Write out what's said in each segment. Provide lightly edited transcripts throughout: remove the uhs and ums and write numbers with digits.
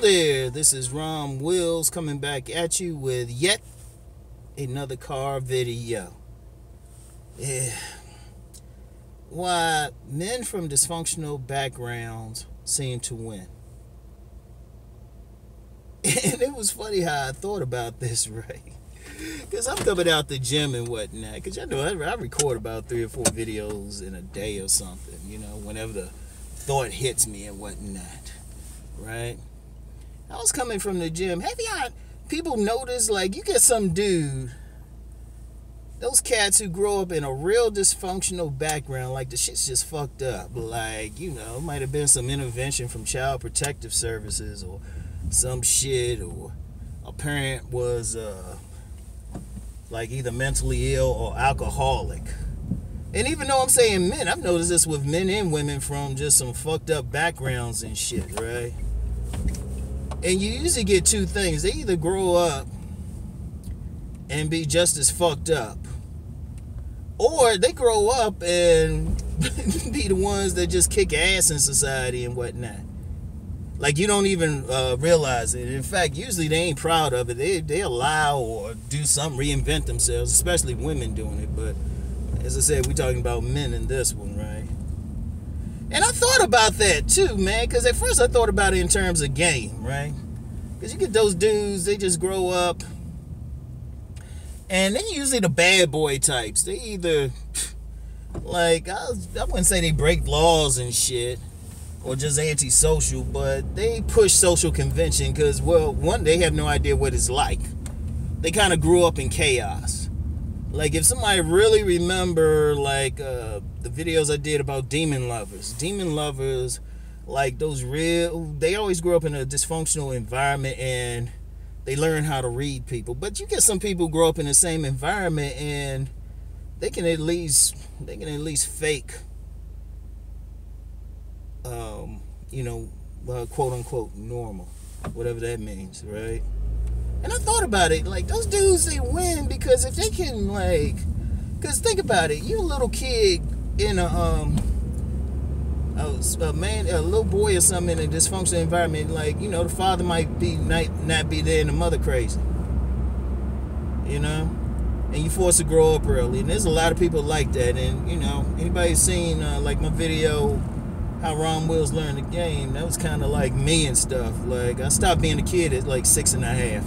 there, this is Rom Wills coming back at you with yet another car video. Yeah. Why men from dysfunctional backgrounds seem to win. And it was funny how I thought about this, right? Because I'm coming out the gym and whatnot. Because you know, I record about 3 or 4 videos in a day or something, you know, whenever the thought hits me and whatnot, right? I was coming from the gym. Have y'all people notice, like, you get some dude, those cats who grow up in a real dysfunctional background, like the shit's just fucked up. Like, you know, it might have been some intervention from Child Protective Services or some shit, or a parent was like either mentally ill or alcoholic. And even though I'm saying men, I've noticed this with men and women from just some fucked up backgrounds and shit, right? And you usually get 2 things. They either grow up and be just as fucked up, or they grow up and be the ones that just kick ass in society and whatnot. Like, you don't even realize it. In fact, usually they ain't proud of it. They allow or do something, reinvent themselves, especially women doing it. But as I said, we're talking about men in this one, right? And I thought about that too, man, because at first I thought about it in terms of game, right? Because you get those dudes, they just grow up, and they're usually the bad boy types. They either, like, I wouldn't say they break laws and shit, or just antisocial, but they push social convention because, well, one, they have no idea what it's like. They kind of grew up in chaos. Like, if somebody really remember, like, the videos I did about demon lovers, like, those real, they always grew up in a dysfunctional environment and they learn how to read people. But you get some people grow up in the same environment and they can at least fake, you know, quote unquote normal, whatever that means, right? And I thought about it, like, those dudes, they win because if they can, like, because think about it, you a little kid in a little boy or something in a dysfunctional environment, like, you know, the father might not be there and the mother crazy, you know, and you forced to grow up early, and there's a lot of people like that. And, you know, anybody seen like my video how Rom Wills learned the game, that was kind of like me and stuff. Like, I stopped being a kid at like 6.5.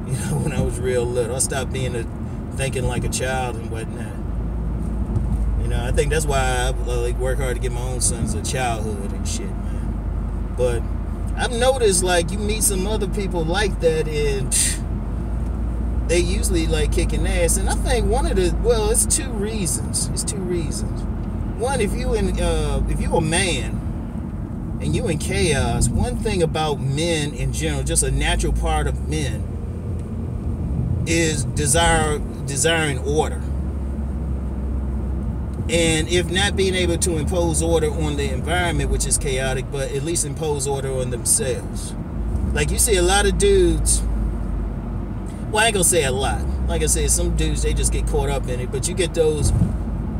You know, when I was real little, I stopped thinking like a child and whatnot. You know, I think that's why I like work hard to get my own sons a childhood and shit, man. But I've noticed, like, you meet some other people like that, and they usually like kicking ass. And I think it's 2 reasons. It's 2 reasons. One, if you a man and you in chaos, one thing about men in general, just a natural part of men, is desiring order. And if not being able to impose order on the environment, which is chaotic, but at least impose order on themselves. Like, you see a lot of dudes, well, I ain't gonna say a lot. Like I said, some dudes, they just get caught up in it. But you get those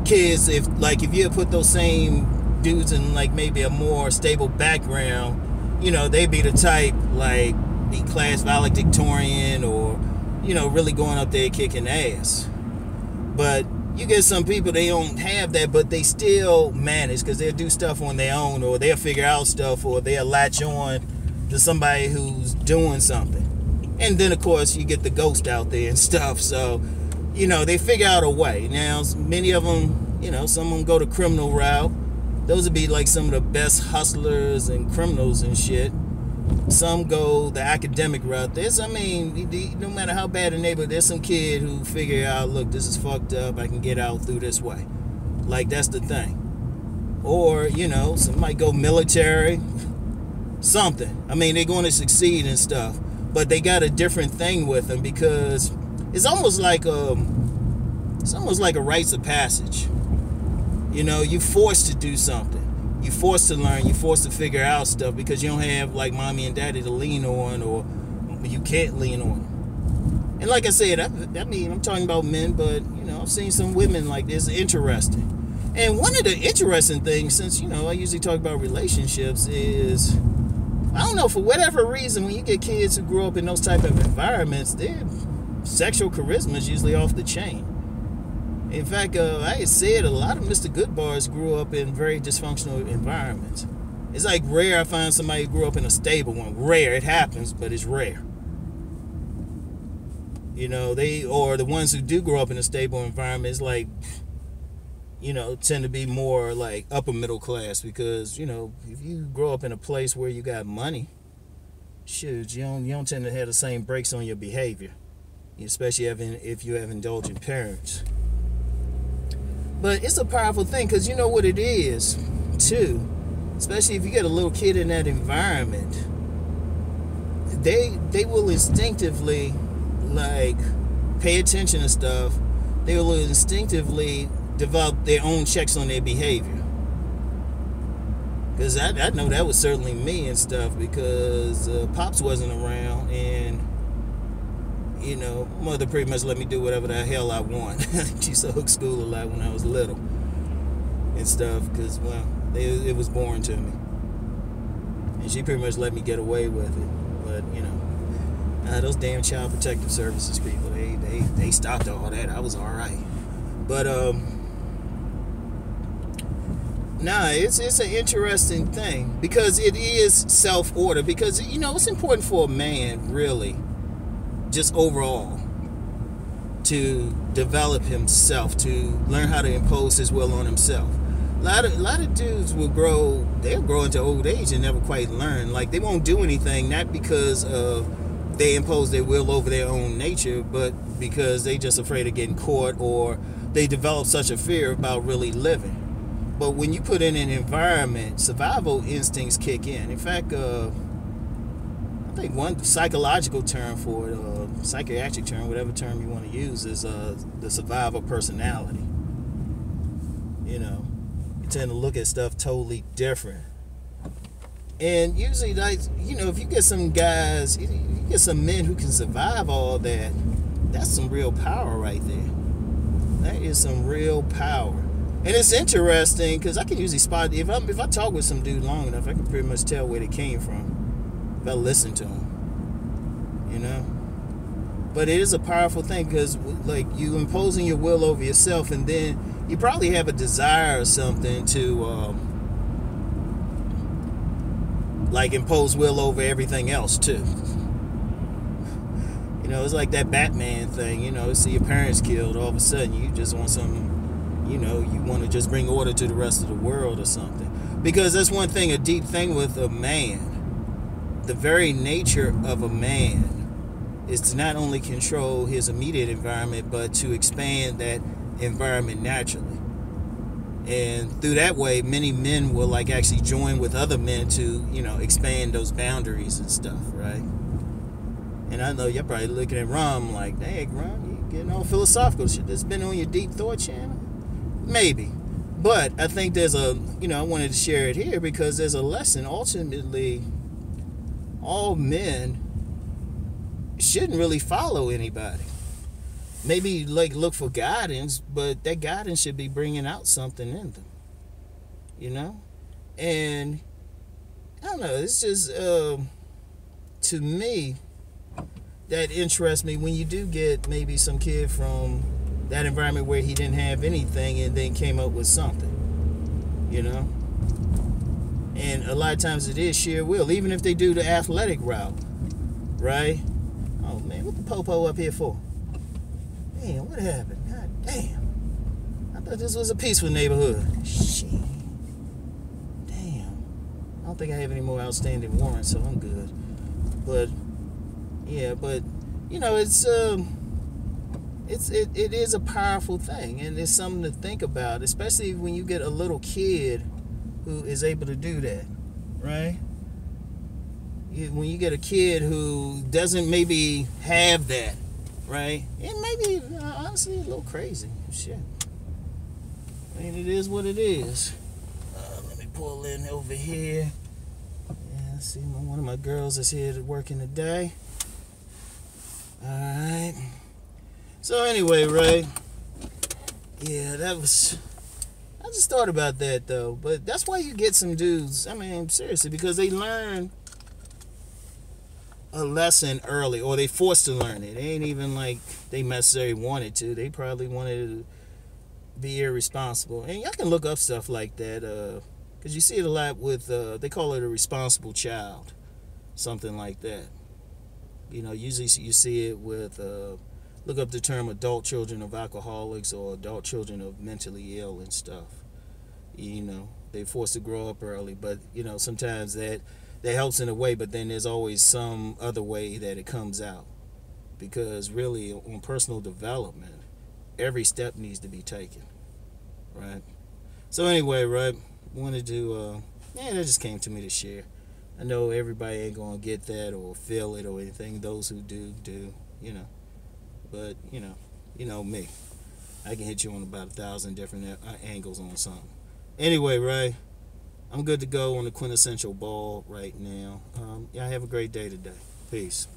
kids, if you put those same dudes in, like, maybe a more stable background, you know, they be the type, like, be class valedictorian, or, you know, really going up there kicking ass. But you get some people, they don't have that, but they still manage, because they'll do stuff on their own, or they'll figure out stuff, or they'll latch on to somebody who's doing something. And then, of course, you get the ghost out there and stuff. So, you know, they figure out a way. Now, many of them, you know, some of them go the criminal route. Those would be like some of the best hustlers and criminals and shit. Some go the academic route. No matter how bad a neighborhood, there's some kid who figure out, look, this is fucked up, I can get out through this way. Like, that's the thing. Or, you know, some might go military, something. I mean, they're going to succeed and stuff, but they got a different thing with them, because it's almost like a rites of passage. You know, you're forced to do something. You're forced to learn. You're forced to figure out stuff because you don't have, like, mommy and daddy to lean on, or you can't lean on. And like I said, I'm talking about men, but, you know, I've seen some women like this. Interesting. And one of the interesting things, since, you know, I usually talk about relationships, is I don't know, for whatever reason, when you get kids who grow up in those type of environments, their sexual charisma is usually off the chain. In fact, I had said a lot of Mr. Goodbars grew up in very dysfunctional environments. It's like rare I find somebody who grew up in a stable one. Rare, it happens, but it's rare. You know, or the ones who do grow up in a stable environment, it's like, you know, tend to be more like upper middle class, because, you know, if you grow up in a place where you got money, shoot, you don't tend to have the same brakes on your behavior, especially if you have indulgent parents. But it's a powerful thing, because you know what it is, too. Especially if you get a little kid in that environment, they will instinctively, like, pay attention to stuff. They will instinctively develop their own checks on their behavior. Because I know that was certainly me and stuff, because Pops wasn't around, and, you know, Mother pretty much let me do whatever the hell I want. She used to hook school a lot when I was little and stuff, because, well, it was boring to me. And she pretty much let me get away with it. But, you know, those damn child protective services people, they stopped all that. I was all right. But, nah, it's an interesting thing, because it is self-order. Because, you know, it's important for a man, really, just overall, to develop himself, to learn how to impose his will on himself. A lot of dudes they'll grow into old age and never quite learn. Like, they won't do anything, not because they impose their will over their own nature, but because they just afraid of getting caught, or they develop such a fear about really living. But when you put in an environment, survival instincts kick in. In fact, I think one psychological term for it, psychiatric term, whatever term you want to use, is the survival personality. You know, you tend to look at stuff totally different. And usually, like, you know, if you get some guys, you get some men who can survive all that, that's some real power right there. That is some real power. And it's interesting, because I can usually spot, if I talk with some dude long enough, I can pretty much tell where they came from if I listen to them, you know. But it is a powerful thing, because, like, you imposing your will over yourself, and then you probably have a desire or something to like, impose will over everything else too. You know, it's like that Batman thing. You know, see your parents killed, all of a sudden you just want some, you know, you want to just bring order to the rest of the world or something. Because that's one thing, a deep thing with a man. The very nature of a man is to not only control his immediate environment, but to expand that environment naturally. And through that way, many men will, like, actually join with other men to, you know, expand those boundaries and stuff, right? And I know you're probably looking at Rom like, dang, Rom, you getting all philosophical shit. That's been on your Deep Thought channel? Maybe. But I think there's a, you know, I wanted to share it here because there's a lesson. Ultimately, all men shouldn't really follow anybody. Maybe, like, look for guidance, but that guidance should be bringing out something in them, you know? And I don't know, it's just, to me, that interests me when you do get maybe some kid from that environment where he didn't have anything and then came up with something, you know? And a lot of times it is sheer will, even if they do the athletic route, right? Oh, man, what the popo up here for? Damn, what happened? God damn. I thought this was a peaceful neighborhood. Shit. Damn. I don't think I have any more outstanding warrants, so I'm good. But, yeah, but, you know, it is a powerful thing, and it's something to think about, especially when you get a little kid who is able to do that, right? When you get a kid who doesn't maybe have that, right? It may be, honestly, a little crazy. Shit. I mean, it is what it is. Let me pull in over here. Yeah, see, one of my girls is here working today. Alright. So anyway, right? Yeah, that was... I just thought about that, though. But that's why you get some dudes, I mean, seriously, because they learn a lesson early, or they forced to learn it. It ain't even like they necessarily wanted to. They probably wanted to be irresponsible. And y'all can look up stuff like that, because you see it a lot with, they call it a responsible child, something like that. Usually you see it with, look up the term adult children of alcoholics or adult children of mentally ill and stuff. They're forced to grow up early, but sometimes that helps in a way, but then there's always some other way that it comes out, because really on personal development, every step needs to be taken, right? So anyway, right, wanted to that just came to me to share. I know everybody ain't gonna get that or feel it or anything. Those who do, but me, I can hit you on about 1,000 different angles on something. Anyway, right, I'm good to go on the quintessential ball right now. Y'all have a great day today. Peace.